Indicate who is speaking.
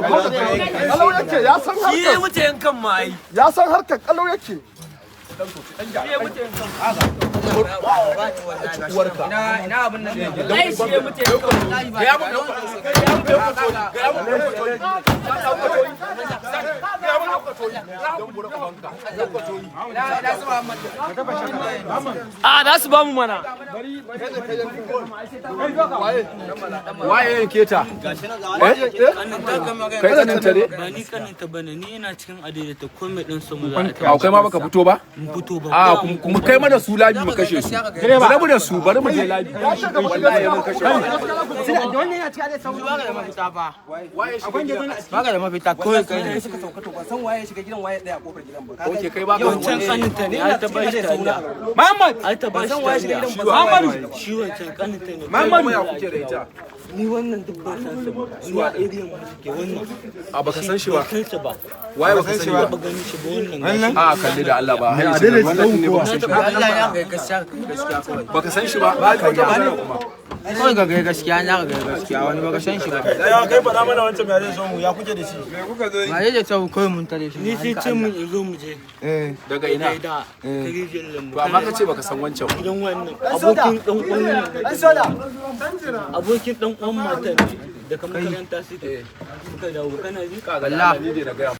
Speaker 1: kalau yake ya san harkar.
Speaker 2: Shi wuce yankan ma ai.
Speaker 1: Ya san harkar kalau yake.
Speaker 2: Ina abin nan ne. Ai shi ya mutu yankan. Ya mu da su ba mu mana.
Speaker 1: Waye yanke ta? Kai kaninta ne?
Speaker 3: Ba ni kaninta bane, ni ina cikin adaidaita ko mai din su mu za
Speaker 1: A kai ma baka fito ba?
Speaker 3: fito ba.
Speaker 1: A kuma kai mana su labi mu kashe su. Bari mu da su, bari mu je labi. Wallahi mun kashe su.
Speaker 2: Wannan ya ci da sauri ba ga mafita fa. Ba ga da mafita ko kai ne suka sauka to ban san waye shiga gidan waye daya kofar gidan ba.
Speaker 1: Oke kai ba ka
Speaker 3: Wancan kaninta ne, ai ta ba shi taliya.
Speaker 2: Muhammad
Speaker 3: Ai ta ba shi taliya.
Speaker 2: Muhammad
Speaker 3: Shi wancan kaninta ne.
Speaker 1: Muhammadu ya kuke da ita.
Speaker 3: Ni wannan duk ba san sa ba. Zuwa area mu ke wannan.
Speaker 1: A baka san shi ba.
Speaker 3: San sa ba.
Speaker 1: Waye baka san shi ba?
Speaker 3: Ba gani shi ba wannan.
Speaker 1: A kalli da Allah ba. Hai sai wannan ne baka san shi ba.
Speaker 2: Allah ya kai gaskiya kawai.
Speaker 1: Baka san shi ba? Ba ka ga kuma.
Speaker 2: Kawai ga gaskiya na ga gaskiya wani baka san shi ba.
Speaker 4: Ya kai faɗa mana wancan mai zai so mu ya kuke da shi.
Speaker 2: Ma yaje ta kawai mun tare shi.
Speaker 3: Ni sai ce mun in zo mu je.
Speaker 1: Daga ina?
Speaker 3: Da rijiyar lambu.
Speaker 1: To amma ka ce baka san wancan ba.
Speaker 3: Gidan wannan abokin dan uwan abokin dan uwan matan ne daga makaranta suka dawo kana ji
Speaker 1: Wallahi ni dai na ga